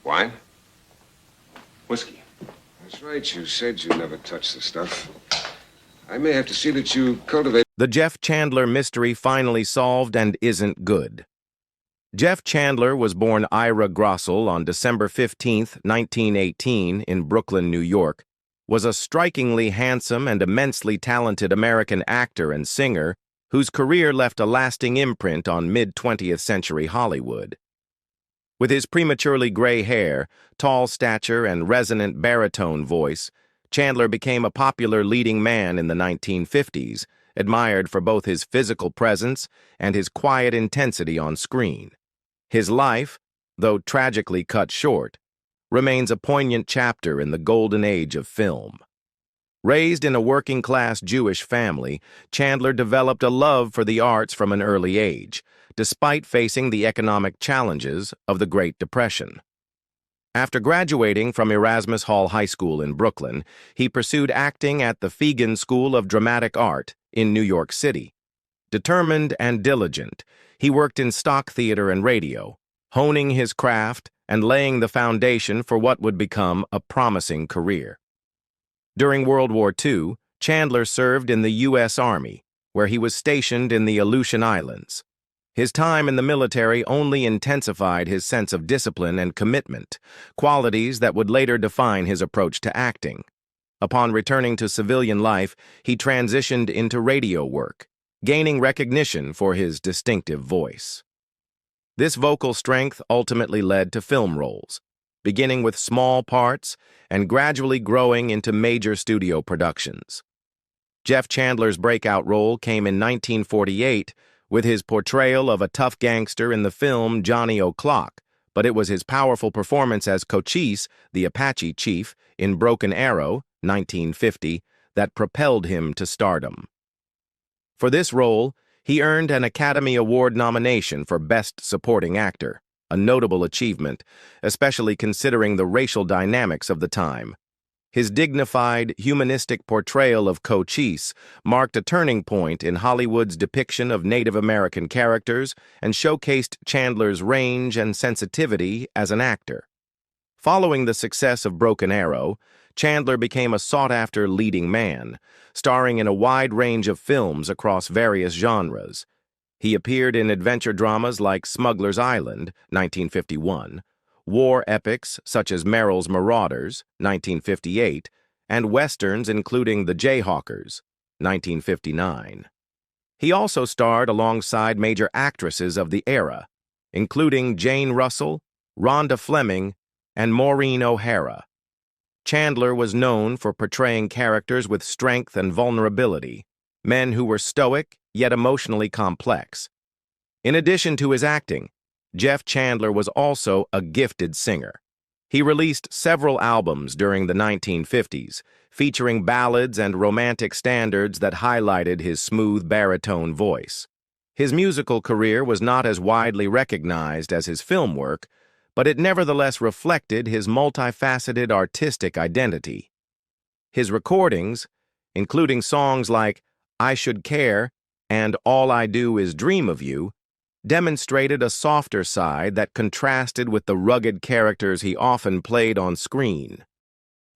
Wine? Whiskey. That's right. You said you never touched the stuff. I may have to see that you cultivate. The Jeff Chandler mystery finally solved and isn't good. Jeff Chandler was born Ira Grossel on December 15, 1918, in Brooklyn, New York, was a strikingly handsome and immensely talented American actor and singer whose career left a lasting imprint on mid-20th century Hollywood. With his prematurely gray hair, tall stature, and resonant baritone voice, Chandler became a popular leading man in the 1950s, admired for both his physical presence and his quiet intensity on screen. His life, though tragically cut short, remains a poignant chapter in the golden age of film. Raised in a working-class Jewish family, Chandler developed a love for the arts from an early age, despite facing the economic challenges of the Great Depression. After graduating from Erasmus Hall High School in Brooklyn, he pursued acting at the Fegan School of Dramatic Art in New York City. Determined and diligent, he worked in stock theater and radio, honing his craft and laying the foundation for what would become a promising career. During World War II, Chandler served in the U.S. Army, where he was stationed in the Aleutian Islands. His time in the military only intensified his sense of discipline and commitment, qualities that would later define his approach to acting. Upon returning to civilian life, he transitioned into radio work, gaining recognition for his distinctive voice. This vocal strength ultimately led to film roles, beginning with small parts and gradually growing into major studio productions. Jeff Chandler's breakout role came in 1948 with his portrayal of a tough gangster in the film Johnny O'Clock, but it was his powerful performance as Cochise, the Apache chief, in Broken Arrow, 1950, that propelled him to stardom. For this role, he earned an Academy Award nomination for Best Supporting Actor, a notable achievement, especially considering the racial dynamics of the time. His dignified, humanistic portrayal of Cochise marked a turning point in Hollywood's depiction of Native American characters and showcased Chandler's range and sensitivity as an actor. Following the success of Broken Arrow, Chandler became a sought-after leading man, starring in a wide range of films across various genres. He appeared in adventure dramas like Smuggler's Island, 1951, war epics such as Merrill's Marauders, 1958, and westerns including The Jayhawkers, 1959. He also starred alongside major actresses of the era, including Jane Russell, Rhonda Fleming, and Maureen O'Hara. Chandler was known for portraying characters with strength and vulnerability, men who were stoic yet emotionally complex. In addition to his acting, Jeff Chandler was also a gifted singer. He released several albums during the 1950s, featuring ballads and romantic standards that highlighted his smooth baritone voice. His musical career was not as widely recognized as his film work, but it nevertheless reflected his multifaceted artistic identity. His recordings, including songs like I Should Care and All I Do Is Dream of You, demonstrated a softer side that contrasted with the rugged characters he often played on screen.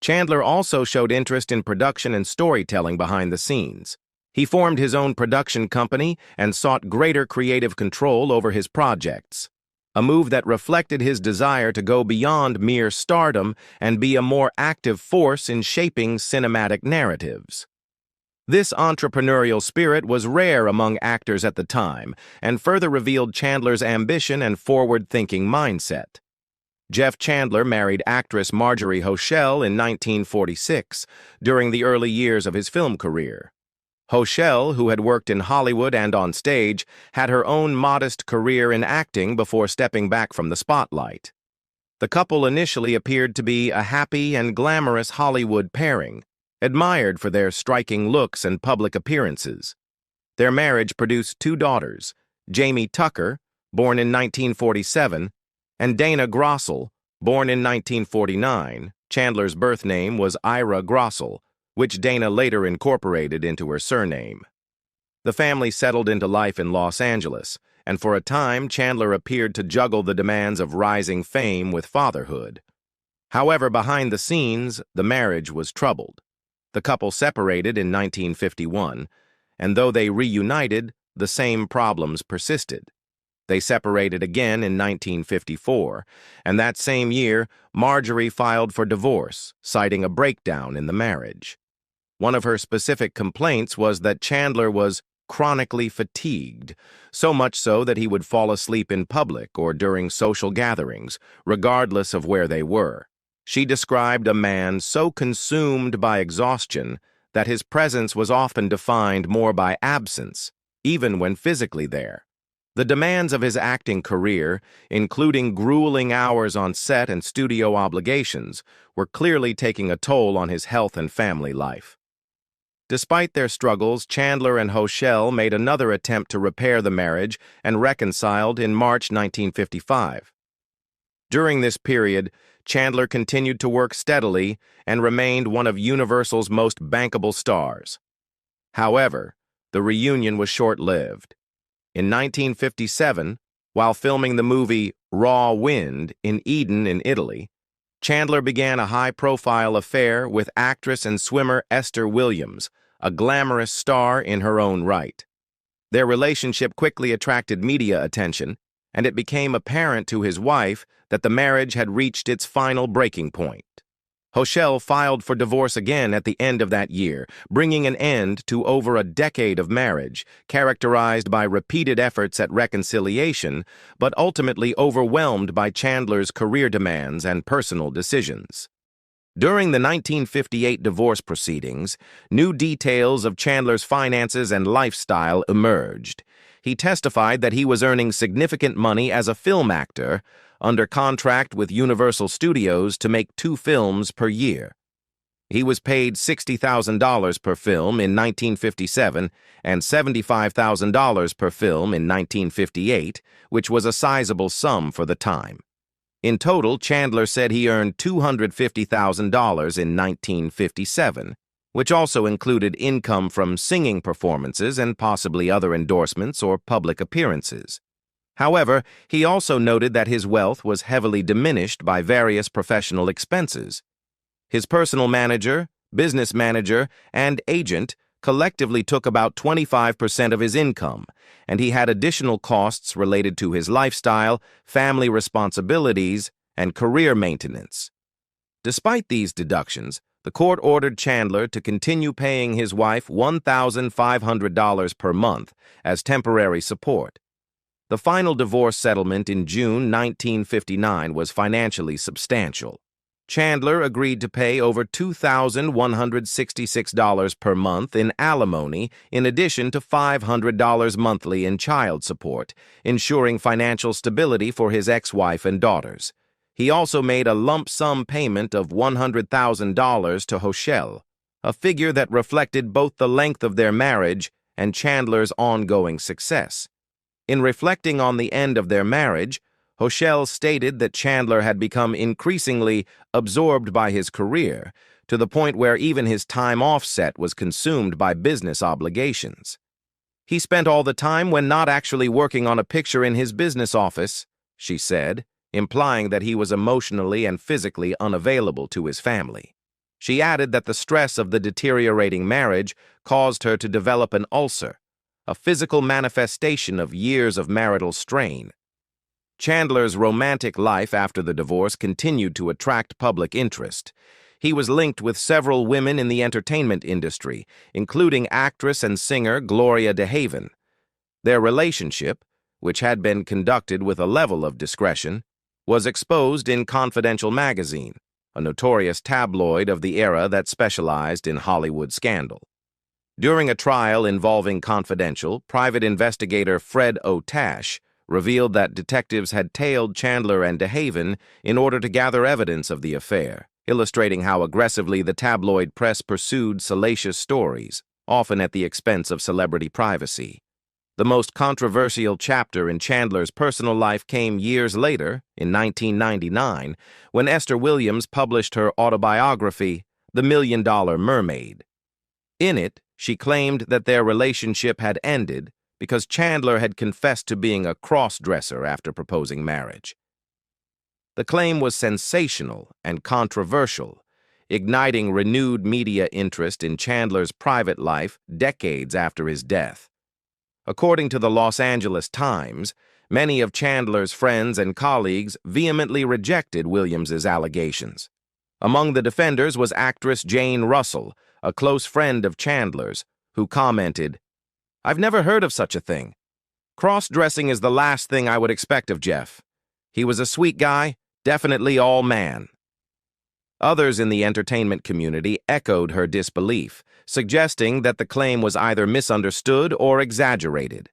Chandler also showed interest in production and storytelling behind the scenes. He formed his own production company and sought greater creative control over his projects, a move that reflected his desire to go beyond mere stardom and be a more active force in shaping cinematic narratives. This entrepreneurial spirit was rare among actors at the time and further revealed Chandler's ambition and forward-thinking mindset. Jeff Chandler married actress Marjorie Hochel in 1946, during the early years of his film career. Hochel, who had worked in Hollywood and on stage, had her own modest career in acting before stepping back from the spotlight. The couple initially appeared to be a happy and glamorous Hollywood pairing, admired for their striking looks and public appearances. Their marriage produced two daughters, Jamie Tucker, born in 1947, and Dana Grossel, born in 1949. Chandler's birth name was Ira Grossel, which Dana later incorporated into her surname. The family settled into life in Los Angeles, and for a time Chandler appeared to juggle the demands of rising fame with fatherhood. However, behind the scenes, the marriage was troubled. The couple separated in 1951, and though they reunited, the same problems persisted. They separated again in 1954, and that same year, Marjorie filed for divorce, citing a breakdown in the marriage. One of her specific complaints was that Chandler was chronically fatigued, so much so that he would fall asleep in public or during social gatherings, regardless of where they were. She described a man so consumed by exhaustion that his presence was often defined more by absence, even when physically there. The demands of his acting career, including grueling hours on set and studio obligations, were clearly taking a toll on his health and family life. Despite their struggles, Chandler and Hochel made another attempt to repair the marriage and reconciled in March 1955. During this period, Chandler continued to work steadily and remained one of Universal's most bankable stars. However, the reunion was short-lived. In 1957, while filming the movie Raw Wind in Eden in Italy, Chandler began a high-profile affair with actress and swimmer Esther Williams, a glamorous star in her own right. Their relationship quickly attracted media attention, and it became apparent to his wife that the marriage had reached its final breaking point. Hochel filed for divorce again at the end of that year, bringing an end to over a decade of marriage, characterized by repeated efforts at reconciliation, but ultimately overwhelmed by Chandler's career demands and personal decisions. During the 1958 divorce proceedings, new details of Chandler's finances and lifestyle emerged. He testified that he was earning significant money as a film actor, under contract with Universal Studios to make 2 films per year. He was paid $60,000 per film in 1957 and $75,000 per film in 1958, which was a sizable sum for the time. In total, Chandler said he earned $250,000 in 1957, which also included income from singing performances and possibly other endorsements or public appearances. However, he also noted that his wealth was heavily diminished by various professional expenses. His personal manager, business manager, and agent collectively took about 25% of his income, and he had additional costs related to his lifestyle, family responsibilities, and career maintenance. Despite these deductions, the court ordered Chandler to continue paying his wife $1,500 per month as temporary support. The final divorce settlement in June 1959 was financially substantial. Chandler agreed to pay over $2,166 per month in alimony in addition to $500 monthly in child support, ensuring financial stability for his ex-wife and daughters. He also made a lump sum payment of $100,000 to Hochel, a figure that reflected both the length of their marriage and Chandler's ongoing success. In reflecting on the end of their marriage, Hochel stated that Chandler had become increasingly absorbed by his career, to the point where even his time off set was consumed by business obligations. He spent all the time when not actually working on a picture in his business office, she said, implying that he was emotionally and physically unavailable to his family. She added that the stress of the deteriorating marriage caused her to develop an ulcer, a physical manifestation of years of marital strain. Chandler's romantic life after the divorce continued to attract public interest. He was linked with several women in the entertainment industry, including actress and singer Gloria DeHaven. Their relationship, which had been conducted with a level of discretion, was exposed in Confidential magazine, a notorious tabloid of the era that specialized in Hollywood scandal. During a trial involving Confidential, private investigator Fred O'Tash revealed that detectives had tailed Chandler and DeHaven in order to gather evidence of the affair, illustrating how aggressively the tabloid press pursued salacious stories, often at the expense of celebrity privacy. The most controversial chapter in Chandler's personal life came years later, in 1999, when Esther Williams published her autobiography, The $1 Million Mermaid. In it, she claimed that their relationship had ended because Chandler had confessed to being a cross-dresser after proposing marriage. The claim was sensational and controversial, igniting renewed media interest in Chandler's private life decades after his death. According to the Los Angeles Times, many of Chandler's friends and colleagues vehemently rejected Williams's allegations. Among the defenders was actress Jane Russell, a close friend of Chandler's, who commented, "I've never heard of such a thing. Cross-dressing is the last thing I would expect of Jeff. He was a sweet guy, definitely all man." Others in the entertainment community echoed her disbelief, suggesting that the claim was either misunderstood or exaggerated.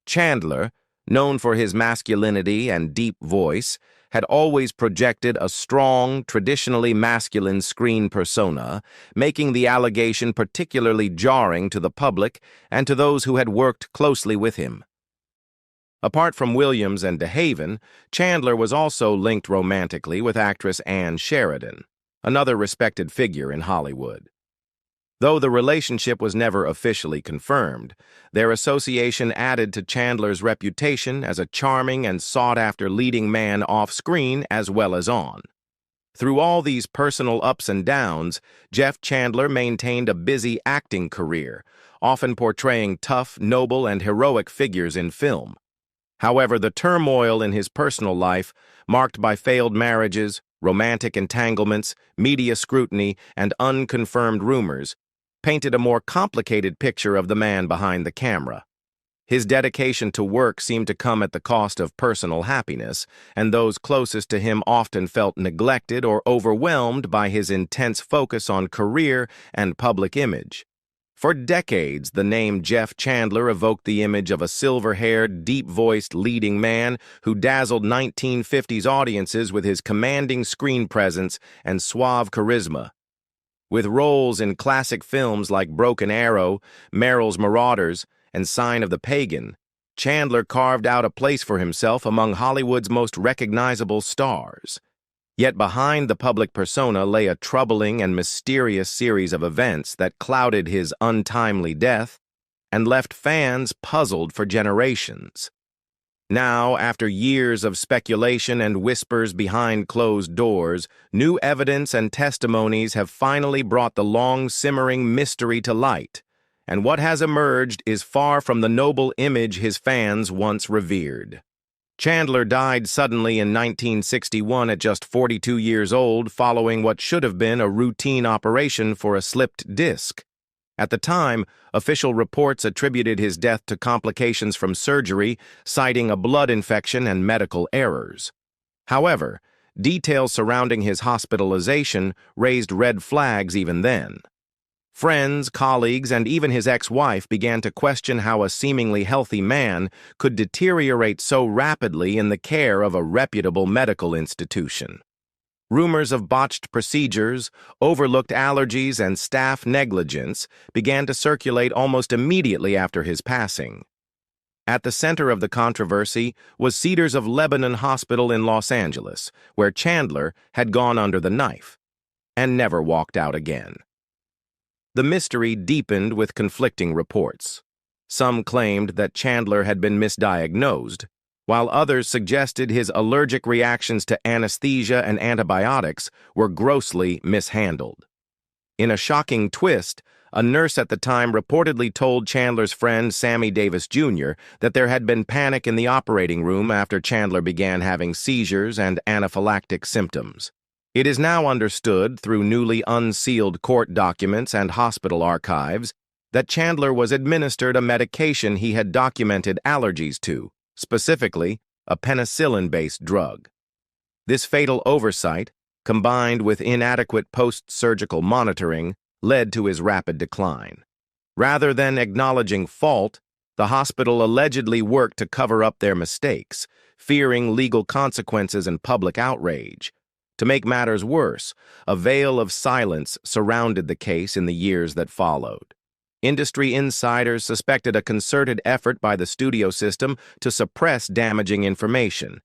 Chandler, known for his masculinity and deep voice, had always projected a strong, traditionally masculine screen persona, making the allegation particularly jarring to the public and to those who had worked closely with him. Apart from Williams and DeHaven, Chandler was also linked romantically with actress Ann Sheridan, another respected figure in Hollywood. Though the relationship was never officially confirmed, their association added to Chandler's reputation as a charming and sought-after leading man off-screen as well as on. Through all these personal ups and downs, Jeff Chandler maintained a busy acting career, often portraying tough, noble, and heroic figures in film. However, the turmoil in his personal life, marked by failed marriages, romantic entanglements, media scrutiny, and unconfirmed rumors, painted a more complicated picture of the man behind the camera. His dedication to work seemed to come at the cost of personal happiness, and those closest to him often felt neglected or overwhelmed by his intense focus on career and public image. For decades, the name Jeff Chandler evoked the image of a silver-haired, deep-voiced leading man who dazzled 1950s audiences with his commanding screen presence and suave charisma. With roles in classic films like Broken Arrow, Merrill's Marauders, and Sign of the Pagan, Chandler carved out a place for himself among Hollywood's most recognizable stars. Yet behind the public persona lay a troubling and mysterious series of events that clouded his untimely death and left fans puzzled for generations. Now, after years of speculation and whispers behind closed doors, new evidence and testimonies have finally brought the long-simmering mystery to light, and what has emerged is far from the noble image his fans once revered. Chandler died suddenly in 1961 at just 42 years old following what should have been a routine operation for a slipped disc. At the time, official reports attributed his death to complications from surgery, citing a blood infection and medical errors. However, details surrounding his hospitalization raised red flags even then. Friends, colleagues, and even his ex-wife began to question how a seemingly healthy man could deteriorate so rapidly in the care of a reputable medical institution. Rumors of botched procedures, overlooked allergies, and staff negligence began to circulate almost immediately after his passing. At the center of the controversy was Cedars of Lebanon Hospital in Los Angeles, where Chandler had gone under the knife and never walked out again. The mystery deepened with conflicting reports. Some claimed that Chandler had been misdiagnosed, while others suggested his allergic reactions to anesthesia and antibiotics were grossly mishandled. In a shocking twist, a nurse at the time reportedly told Chandler's friend Sammy Davis Jr. that there had been panic in the operating room after Chandler began having seizures and anaphylactic symptoms. It is now understood through newly unsealed court documents and hospital archives that Chandler was administered a medication he had documented allergies to, specifically a penicillin-based drug. This fatal oversight, combined with inadequate post-surgical monitoring, led to his rapid decline. Rather than acknowledging fault, the hospital allegedly worked to cover up their mistakes, fearing legal consequences and public outrage. To make matters worse, a veil of silence surrounded the case in the years that followed. Industry insiders suspected a concerted effort by the studio system to suppress damaging information.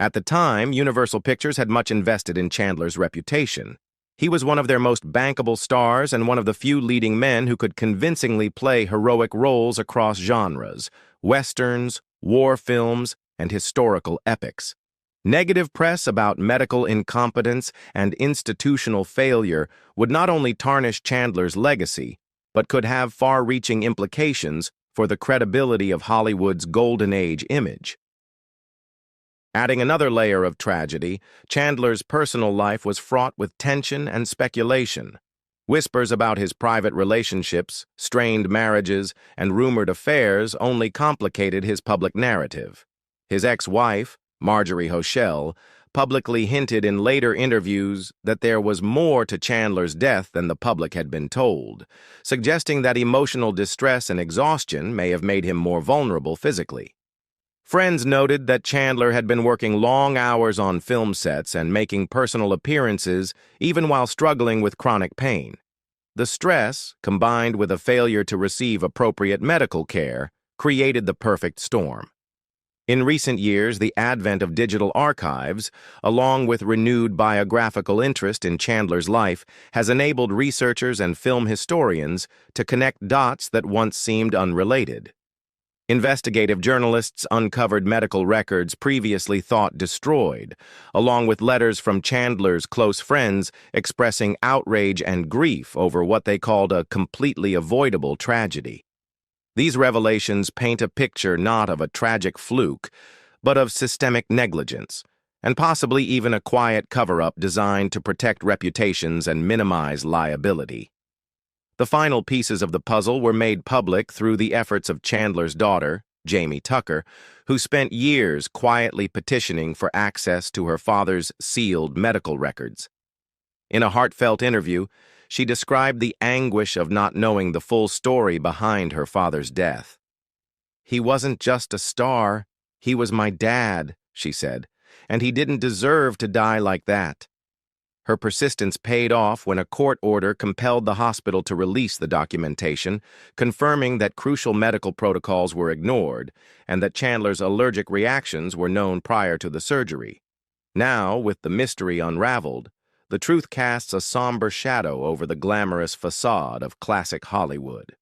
At the time, Universal Pictures had much invested in Chandler's reputation. He was one of their most bankable stars and one of the few leading men who could convincingly play heroic roles across genres, westerns, war films, and historical epics. Negative press about medical incompetence and institutional failure would not only tarnish Chandler's legacy, but could have far-reaching implications for the credibility of Hollywood's Golden Age image. Adding another layer of tragedy, Chandler's personal life was fraught with tension and speculation. Whispers about his private relationships, strained marriages, and rumored affairs only complicated his public narrative. His ex-wife, Marjorie Hochel, publicly hinted in later interviews that there was more to Chandler's death than the public had been told, suggesting that emotional distress and exhaustion may have made him more vulnerable physically. Friends noted that Chandler had been working long hours on film sets and making personal appearances even while struggling with chronic pain. The stress, combined with a failure to receive appropriate medical care, created the perfect storm. In recent years, the advent of digital archives, along with renewed biographical interest in Chandler's life, has enabled researchers and film historians to connect dots that once seemed unrelated. Investigative journalists uncovered medical records previously thought destroyed, along with letters from Chandler's close friends expressing outrage and grief over what they called a completely avoidable tragedy. These revelations paint a picture not of a tragic fluke, but of systemic negligence, and possibly even a quiet cover-up designed to protect reputations and minimize liability. The final pieces of the puzzle were made public through the efforts of Chandler's daughter, Jamie Tucker, who spent years quietly petitioning for access to her father's sealed medical records. In a heartfelt interview, she described the anguish of not knowing the full story behind her father's death. "He wasn't just a star, he was my dad," she said, "and he didn't deserve to die like that." Her persistence paid off when a court order compelled the hospital to release the documentation, confirming that crucial medical protocols were ignored and that Chandler's allergic reactions were known prior to the surgery. Now, with the mystery unraveled, the truth casts a somber shadow over the glamorous facade of classic Hollywood.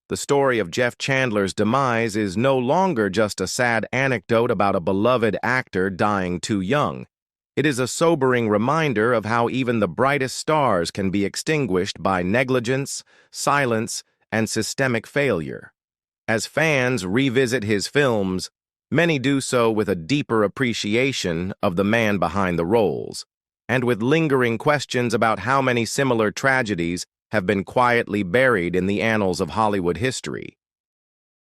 The story of Jeff Chandler's demise is no longer just a sad anecdote about a beloved actor dying too young. It is a sobering reminder of how even the brightest stars can be extinguished by negligence, silence, and systemic failure. As fans revisit his films, many do so with a deeper appreciation of the man behind the roles, and with lingering questions about how many similar tragedies have been quietly buried in the annals of Hollywood history.